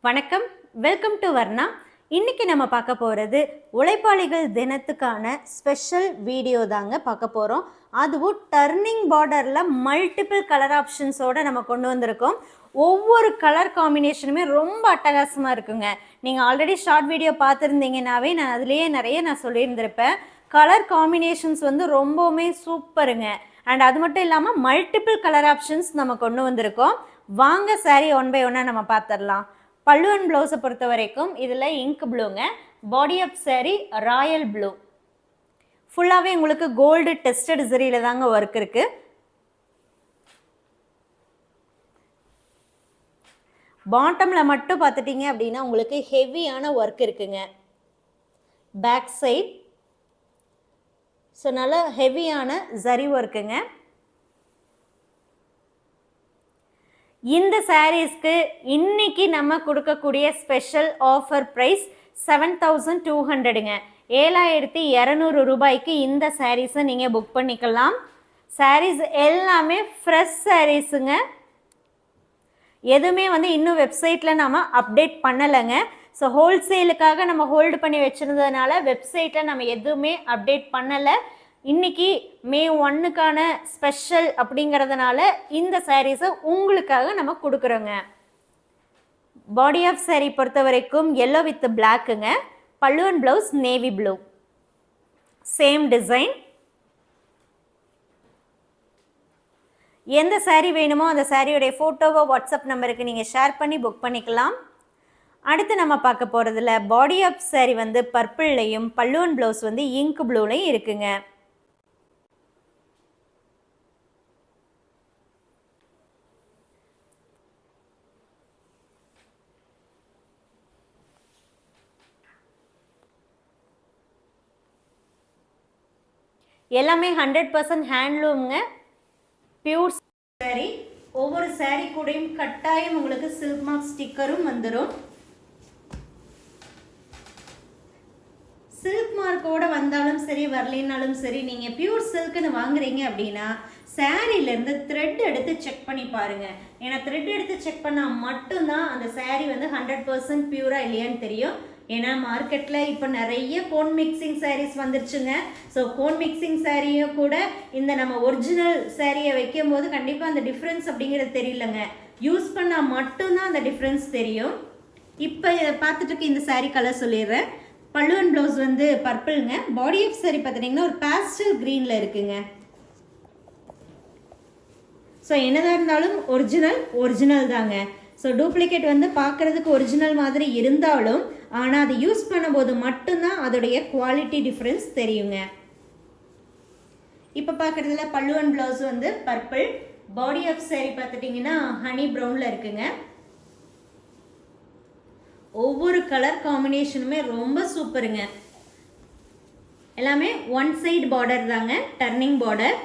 வணக்கம், welcome to Varna. இன்னைக்கு நம்ம பார்க்க போகிறது உழைப்பாளிகள் தினத்துக்கான ஸ்பெஷல் வீடியோ தாங்க பார்க்க போகிறோம். அதுவும் டர்னிங் பார்டரில் மல்டிபிள் கலர் ஆப்ஷன்ஸோடு நம்ம கொண்டு வந்திருக்கோம். ஒவ்வொரு கலர் காம்பினேஷனுமே ரொம்ப அட்டகாசமாக இருக்குங்க. நீங்கள் ஆல்ரெடி ஷார்ட் வீடியோ பார்த்துருந்தீங்கன்னாவே நான் அதுலேயே நிறைய சொல்லியிருந்திருப்பேன். கலர் காம்பினேஷன்ஸ் வந்து ரொம்பவுமே சூப்பருங்க. அண்ட் அது மட்டும் இல்லாமல் மல்டிபிள் கலர் ஆப்ஷன்ஸ் நம்ம கொண்டு வந்திருக்கோம். வாங்க சாரீ ஒன் பை ஒன்னாக நம்ம பார்த்துடலாம். பல்லு அண்ட் ப்ளவுஸை பொறுத்த வரைக்கும் இதில் இங்க் ப்ளூங்க, body of sari royal blue, ஃபுல்லாகவே உங்களுக்கு கோல்டு டெஸ்டட் சரியில் தாங்க ஒர்க் இருக்கு. பாட்டமில் மட்டும் பார்த்துட்டீங்க அப்படின்னா உங்களுக்கு ஹெவியான ஒர்க் இருக்குங்க. பேக் சைட் ஸோ நல்ல ஹெவியான ஜரி ஒர்க்குங்க. இந்த சாரீஸ்க்கு இன்னைக்கு நம்ம கொடுக்கக்கூடிய ஸ்பெஷல் ஆஃபர் ப்ரைஸ் 7200ங்க. 7200 ரூபாய்க்கு இந்த சாரீஸை நீங்கள் புக் பண்ணிக்கலாம். சாரீஸ் எல்லாமே ஃப்ரெஷ் சாரீஸுங்க. எதுவுமே வந்து இன்னும் வெப்சைட்டில் நம்ம அப்டேட் பண்ணலைங்க. ஸோ ஹோல்சேலுக்காக நம்ம ஹோல்டு பண்ணி வச்சுருந்ததுனால வெப்சைட்டில் நம்ம எதுவுமே அப்டேட் பண்ணலை. இன்னைக்கு மே 1க்கான ஸ்பெஷல் அப்படிங்கிறதுனால இந்த சாரீஸை உங்களுக்காக நம்ம கொடுக்குறோங்க. பாடி ஆஃப் சாரீ பொறுத்த வரைக்கும் எல்லோ வித் பிளாக்குங்க. Pallu and blouse navy blue, same design. எந்த சாரீ வேணுமோ அந்த சாரியோடைய ஃபோட்டோவை வாட்ஸ்அப் நம்பருக்கு நீங்கள் ஷேர் பண்ணி புக் பண்ணிக்கலாம். அடுத்து நம்ம பார்க்க போகிறதுல பாடி ஆஃப் சாரீ வந்து பர்பிள்லையும் பல்லு அண்ட் ப்ளவுஸ் வந்து இங்க் ப்ளூலையும் இருக்குங்க. எல்லாமே 100% ஹேண்ட்லூம்ங்க. பியூர் சாரீ. ஒவ்வொரு சாரீ கூடயும் கட்டாயம் உங்களுக்கு சில்க் மார்க் ஸ்டிக்கரும் வந்துடும். சில்க் மார்க்கோட வந்தாலும் சரி வரலினாலும் சரி, நீங்கள் பியூர் சில்க்னு வாங்குறீங்க அப்படின்னா சாரீலேருந்து த்ரெட் எடுத்து செக் பண்ணி பாருங்க. ஏன்னா த்ரெட் எடுத்து செக் பண்ணால் மட்டும்தான் அந்த சாரீ வந்து 100% பியூரா இல்லையான்னு தெரியும். ஏன்னா மார்க்கெட்டில் இப்போ நிறைய கோன் மிக்சிங் சாரீஸ் வந்துருச்சுங்க. ஸோ கோன் மிக்சிங் சாரியும் கூட இந்த நம்ம ஒரிஜினல் சாரியை வைக்கும் போது கண்டிப்பாக அந்த டிஃப்ரென்ஸ் அப்படிங்கிறது தெரியலங்க. யூஸ் பண்ணால் மட்டும்தான் அந்த டிஃப்ரென்ஸ் தெரியும். இப்போ பார்த்துட்டு இருக்க இந்த சாரீ கலர் சொல்லிடுறேன். பல்லு அண்ட் ப்ளவுஸ் வந்து பர்பிள்ங்க. பாடி ஆஃப் சாரீ பார்த்துட்டிங்கன்னா ஒரு பேஸ்டல் க்ரீனில் இருக்குங்க. ஸோ என்னதான் இருந்தாலும் ஒரிஜினல் தாங்க. ஸோ டூப்ளிகேட் வந்து பார்க்குறதுக்கு ஒரிஜினல் மாதிரி இருந்தாலும் ஆனால் அதை யூஸ் பண்ணும்போது மட்டும்தான் அதோடைய குவாலிட்டி டிஃப்ரென்ஸ் தெரியுங்க. இப்போ பார்க்குறதுல பல்லு அண்ட் ப்ளவுஸ் வந்து பர்பிள். பாடி ஆஃப் சாரீ பார்த்துட்டிங்கன்னா ஹனி ப்ரௌனில் இருக்குங்க. ஒவ்வொரு கலர் காம்பினேஷனுமே ரொம்ப சூப்பருங்க. எல்லாமே ஒன் சைடு பார்டர் தாங்க, டர்னிங் பார்டர்.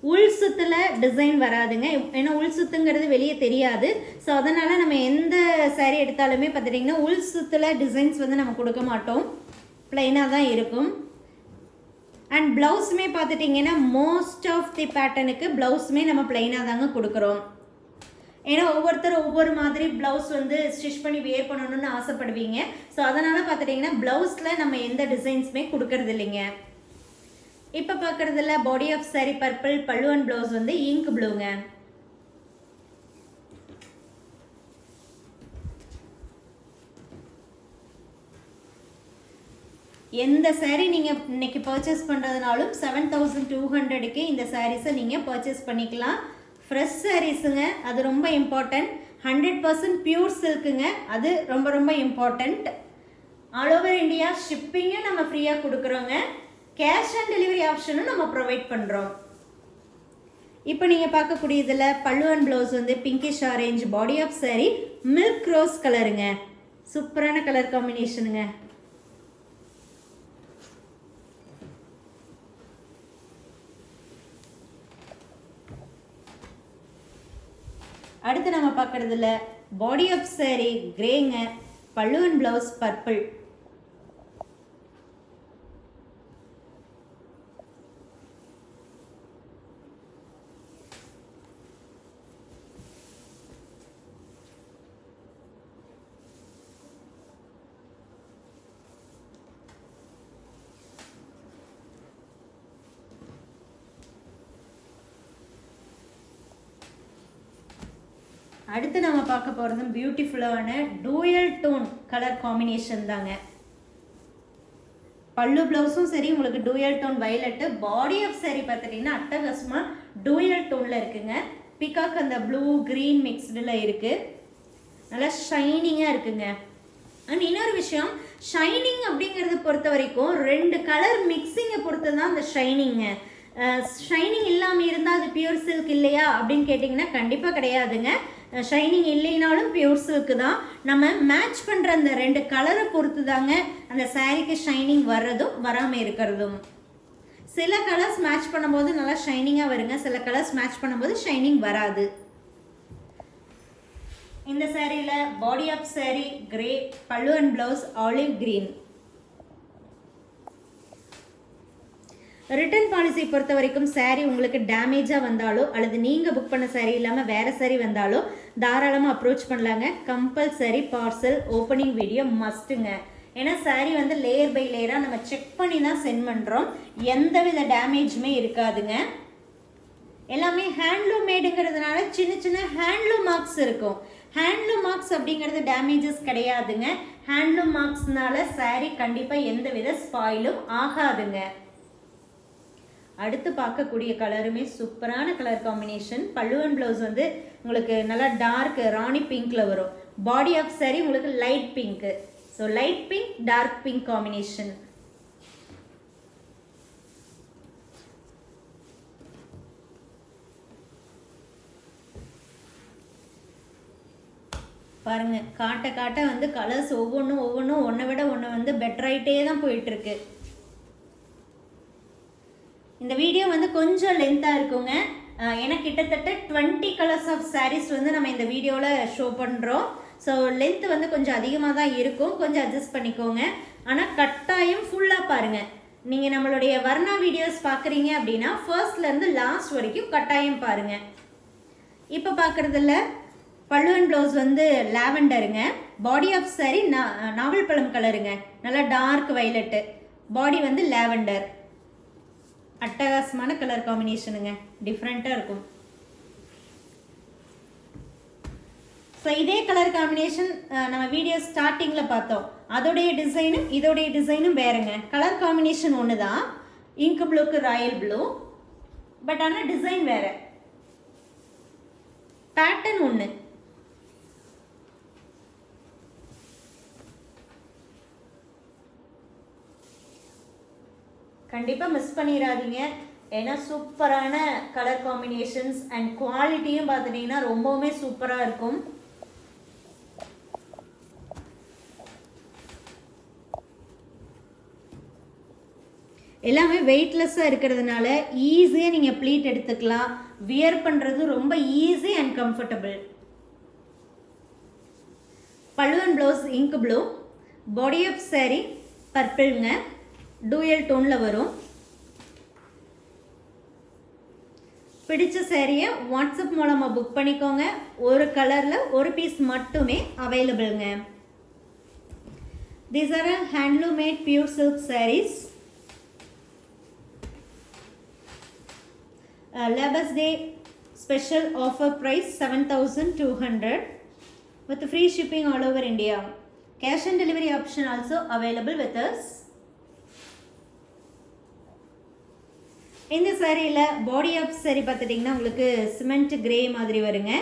உள் சுத்தில் டிசைன் வராதுங்க. ஏன்னா உள் சுத்துங்கிறது வெளியே தெரியாது. ஸோ அதனால் நம்ம எந்த சாரீ எடுத்தாலுமே பார்த்துட்டிங்கன்னா உள் சுத்தில் டிசைன்ஸ் வந்து நம்ம கொடுக்க மாட்டோம், ப்ளைனாக தான் இருக்கும். அண்ட் ப்ளவுஸுமே பார்த்துட்டிங்கன்னா மோஸ்ட் ஆஃப் தி பேட்டர்னுக்கு ப்ளவுஸுமே நம்ம ப்ளைனாக தாங்க கொடுக்குறோம். ஏன்னா ஒவ்வொருத்தரும் ஒவ்வொரு மாதிரி ப்ளவுஸ் வந்து ஸ்டிச் பண்ணி வேர் பண்ணணும்னு ஆசைப்படுவீங்க. ஸோ அதனால் பார்த்துட்டிங்கன்னா ப்ளவுஸில் நம்ம எந்த டிசைன்ஸுமே கொடுக்கறது இல்லைங்க. இப்போ பார்க்குறதுல பாடி ஆஃப் சாரீ பர்பிள், பல்லு அண்ட் ப்ளவுஸ் வந்து இங்க் ப்ளூங்க. எந்த சாரீ நீங்கள் இன்னைக்கு பர்ச்சேஸ் பண்ணுறதுனாலும் 7200க்கு இந்த சாரீஸை நீங்கள் பர்ச்சேஸ் பண்ணிக்கலாம். ஃப்ரெஷ் சாரீஸுங்க, அது ரொம்ப இம்பார்ட்டன்ட். 100% பியூர் சில்க்குங்க, அது ரொம்ப ரொம்ப இம்பார்ட்டண்ட். ஆல் ஓவர் இந்தியா ஷிப்பிங்கும் நம்ம ஃப்ரீயாக கொடுக்குறோங்க. கேஷ் ஆன் டெலிவரி ஆப்ஷனும் நம்ம ப்ரொவைட் பண்ணுறோம். இப்போ நீங்கள் பார்க்கக்கூடியதில் பல்லு அண்ட் ப்ளவுஸ் வந்து pinkish orange, body of sari milk rose கலருங்க. சூப்பரான கலர் காம்பினேஷனுங்க. அடுத்து நம்ம பார்க்குறதுல பாடி ஆஃப் சாரீ கிரேங்க, பல்லு அண்ட் ப்ளவுஸ் பர்பிள். அடுத்து நம்ம பார்க்க போகிறது பியூட்டிஃபுல்லான டூயல் டோன் கலர் காம்பினேஷன் தாங்க. பல்லு ப்ளவுஸும் சரி உங்களுக்கு dual tone violet. Body of sari பார்த்துட்டிங்கன்னா அட்டகாசமாக டூயல் டோனில் இருக்குங்க. பிகாக் அந்த ப்ளூ க்ரீன் மிக்ஸ்டில் இருக்குது. நல்லா ஷைனிங்காக இருக்குங்க. அண்ட் இன்னொரு விஷயம், ஷைனிங் அப்படிங்கிறத பொறுத்த வரைக்கும் 2 கலர் மிக்சிங்கை பொறுத்து தான் அந்த ஷைனிங்கு. ஷைனிங் இல்லாமல் இருந்தால் அது பியூர் சில்க் இல்லையா அப்படின்னு கேட்டிங்கன்னா கண்டிப்பாக கிடையாதுங்க. ஷைனிங் இல்லைனாலும் பியூர் சில்க்கு தான். நம்ம மேட்ச் பண்ணுற அந்த 2 கலரை பொறுத்து தாங்க அந்த சாரீக்கு ஷைனிங் வர்றதும் வராமல் இருக்கிறதும். சில கலர்ஸ் மேட்ச் பண்ணும்போது நல்லா ஷைனிங்காக வருங்க, சில கலர்ஸ் மேட்ச் பண்ணும்போது ஷைனிங் வராது. இந்த சாரியில் பாடி ஆஃப் சாரி கிரே, பல்லு and blouse olive green. Return policy பொறுத்த வரைக்கும் சாரீ உங்களுக்கு டேமேஜாக வந்தாலோ அல்லது நீங்கள் புக் பண்ண சாரீ இல்லாமல் வேறு சாரீ வந்தாலோ தாராளமாக அப்ரோச் பண்ணலாங்க. கம்பல்சரி பார்சல் ஓப்பனிங் வீடியோ மஸ்ட்டுங்க. ஏன்னா சாரீ வந்து லேயர் பை லேயராக நம்ம செக் பண்ணி தான் சென்ட் பண்ணுறோம். எந்தவித டேமேஜுமே இருக்காதுங்க. எல்லாமே ஹேண்ட்லூம் மேடுங்கிறதுனால சின்ன சின்ன ஹேண்ட்லூம் மார்க்ஸ் இருக்கும். ஹேண்ட்லூம் மார்க்ஸ் அப்படிங்கிறது டேமேஜஸ் கிடையாதுங்க. ஹேண்ட்லூம் மார்க்ஸ்னால சாரீ கண்டிப்பாக எந்தவித ஸ்பாயிலும் ஆகாதுங்க. அடுத்து பார்க்கக்கூடிய கலருமே சூப்பரான colour combination. Pallu and blouse வந்து உங்களுக்கு நல்லா டார்க் ராணி பிங்க்கில் வரும். பாடி ஆஃப் சாரி உங்களுக்கு light pink. So light pink dark pink combination. பாருங்க, காட்ட காட்ட வந்து கலர்ஸ் ஒவ்வொன்றும் ஒன்றை விட ஒன்று வந்து பெட்டராயிட்டே தான் போயிட்டுருக்கு. இந்த வீடியோ வந்து கொஞ்சம் லென்த்தாக இருக்குங்க. ஏன்னா கிட்டத்தட்ட 20 கலர்ஸ் ஆஃப் சாரீஸ் வந்து நம்ம இந்த வீடியோவில் ஷோ பண்ணுறோம். ஸோ லென்த் வந்து கொஞ்சம் அதிகமாக தான் இருக்கும், கொஞ்சம் அட்ஜஸ்ட் பண்ணிக்கோங்க. ஆனால் கட்டாயம் ஃபுல்லாக பாருங்கள். நீங்கள் நம்மளுடைய வர்ணா வீடியோஸ் பார்க்குறீங்க அப்படின்னா ஃபர்ஸ்ட்லேருந்து லாஸ்ட் வரைக்கும் கட்டாயம் பாருங்கள். இப்போ பார்க்குறதில்ல பல்லு அண்ட் ப்ளவுஸ் வந்து லாவெண்டருங்க. பாடி ஆஃப் சாரி நாவல் பழம் கலருங்க, நல்லா டார்க் வயலட்டு. பாடி வந்து லாவெண்டர். அட்டகாசமான கலர் காம்பினேஷனுங்க, டிஃப்ரெண்ட்டாக இருக்கும். ஸோ இதே கலர் காம்பினேஷன் நம்ம வீடியோ ஸ்டார்டிங்கில் பார்த்தோம். அதோடைய டிசைனும் இதோடைய டிசைனும் வேறுங்க. கலர் காம்பினேஷன் ஒன்று தான், இங்க் ப்ளூக்கு ராயல் ப்ளூ. பட் ஆனால் டிசைன் வேறு, பேட்டர்ன் ஒன்று. கண்டிப்பாக மிஸ் பண்ணிடாதீங்க. ஏன்னா சூப்பரான கலர் காம்பினேஷன்ஸ் அண்ட் குவாலிட்டியும் பார்த்துட்டிங்கன்னா ரொம்பவுமே சூப்பராக இருக்கும். எல்லாமே வெயிட்லெஸ்ஸாக இருக்கிறதுனால ஈஸியாக நீங்கள் ப்ளீட் எடுத்துக்கலாம். வியர் பண்ணுறது ரொம்ப easy and comfortable. Pallu and blouse ink blue. Body of sari பர்பிள்ங்க, டூயல் டோனில் வரும். பிடிச்ச சாரியை வாட்ஸ்அப் மூலமாக புக் பண்ணிக்கோங்க. ஒரு கலரில் ஒரு பீஸ் மட்டுமே அவைலபிள்ங்க. These are handloom made pure silk sarees. Labors Day special offer price 7,200 with free shipping all over India. Cash and delivery option also available with us. இந்த சாரியில் பாடி ஆஃப் சாரி பார்த்துட்டிங்கன்னா உங்களுக்கு சிமெண்ட் கிரே மாதிரி வருங்க.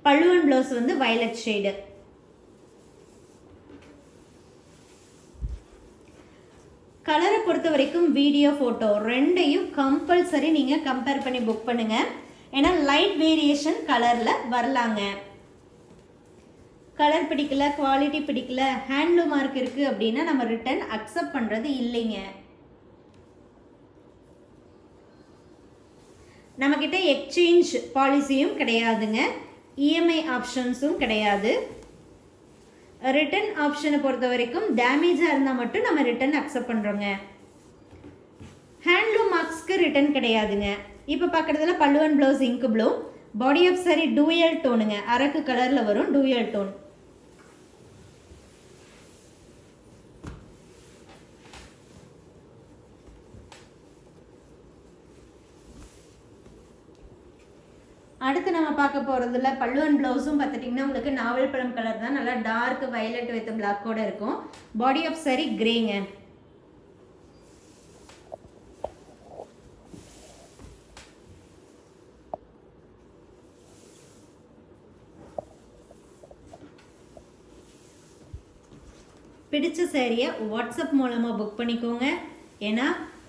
பல்லு அண்ட் ப்ளவுஸ் வந்து violet shade. கலரை பொறுத்த வரைக்கும் வீடியோ ஃபோட்டோ ரெண்டையும் கம்பல்சரி நீங்கள் கம்பேர் பண்ணி புக் பண்ணுங்கள். ஏன்னா லைட் வேரியேஷன் கலரில் வரலாங்க. கலர் பிடிக்கல, குவாலிட்டி பிடிக்கல, ஹேண்ட்லூம் மார்க் இருக்குது அப்படின்னா நம்ம ரிட்டர்ன் அக்செப்ட் பண்ணுறது இல்லைங்க. நம்மக்கிட்ட எக்ஸ்சேஞ்ச் பாலிசியும் கிடையாதுங்க, இஎம்ஐ ஆப்ஷன்ஸும் கிடையாது. ரிட்டர்ன் ஆப்ஷனை பொறுத்த வரைக்கும் டேமேஜாக இருந்தால் மட்டும் நம்ம ரிட்டர்ன் அக்செப்ட் பண்ணுறோங்க. ஹேண்ட்லூம் மார்க்ஸ்க்கு ரிட்டர்ன் கிடையாதுங்க. இப்போ பார்க்குறதுல pallu and blouse ink blue. Body of sari dual டோனுங்க, அரக்கு கலரில் வரும், டூயல் டோன். அடுத்து நம்ம பார்க்க போகிறதுல பல்லு அண்ட் ப்ளவுஸும் பார்த்துட்டிங்கன்னா உங்களுக்கு நாவல் பழம் கலர் தான், நல்லா டார்க் வயலட் வித் பிளாக்கோட இருக்கும். பாடி ஆஃப் சாரி கிரேங்க. பிடிச்ச சாரியை வாட்ஸ்அப் மூலமாக புக் பண்ணிக்கோங்க. ஏன்னா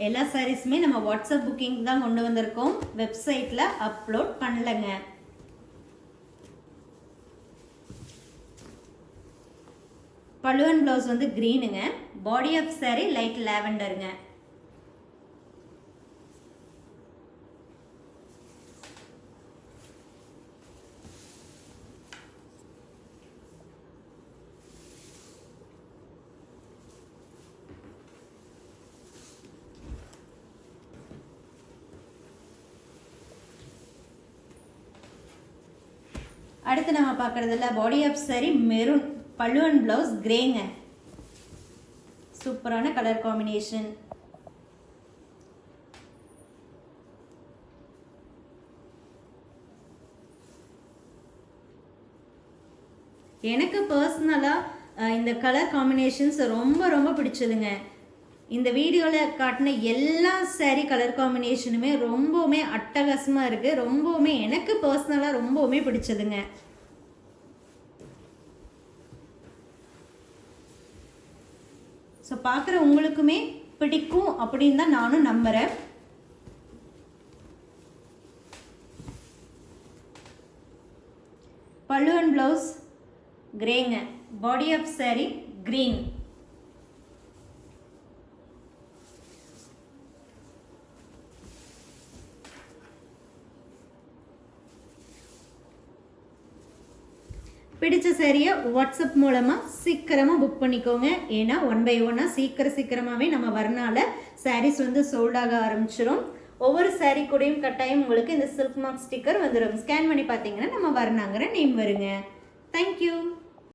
எல்லா சாரீஸுமே நம்ம வாட்ஸ்அப் புக்கிங் தான் கொண்டு வந்திருக்கோம், வெப்சைட்டில் அப்லோட் பண்ணலைங்க. பல்லு அண்ட் ப்ளவுஸ் வந்து க்ரீனுங்க. பாடி ஆஃப் சாரி லைட் லாவெண்டருங்க. அடுத்து நம்ம பார்க்குறதுல body of sari maroon, pallu and blouse கிரேங்க. சூப்பரான கலர் காம்பினேஷன். எனக்கு பர்சனலாக இந்த கலர் காம்பினேஷன்ஸ் ரொம்ப ரொம்ப பிடிச்சதுங்க. இந்த வீடியோவில் காட்டின எல்லா சாரீ கலர் காம்பினேஷனுமே ரொம்பவுமே அட்டகாசமாக இருக்குது. ரொம்பவுமே எனக்கு பர்சனலாக ரொம்பவுமே பிடிச்சதுங்க. ஸோ பார்க்குற உங்களுக்குமே பிடிக்கும் அப்படின்னு தான் நானும் நம்புகிறேன். பல்லு அண்ட் ப்ளவுஸ் கிரேங்க. Body of sari green. பிடிச்ச சாரியை வாட்ஸ்அப் மூலமாக சீக்கிரமாக புக் பண்ணிக்கோங்க. ஏன்னா 1 by 1 சீக்கிரமாகவே நம்ம வரனால சாரீஸ் வந்து சோல்டாக ஆரம்பிச்சிடும். ஒவ்வொரு சாரீ கூடயும் கட்டாயம் உங்களுக்கு இந்த சில்க் மார்க் ஸ்டிக்கர் வந்துடும். ஸ்கேன் பண்ணி பார்த்தீங்கன்னா நம்ம வரணாங்கிற நேம் வருங்க. தேங்க்யூ.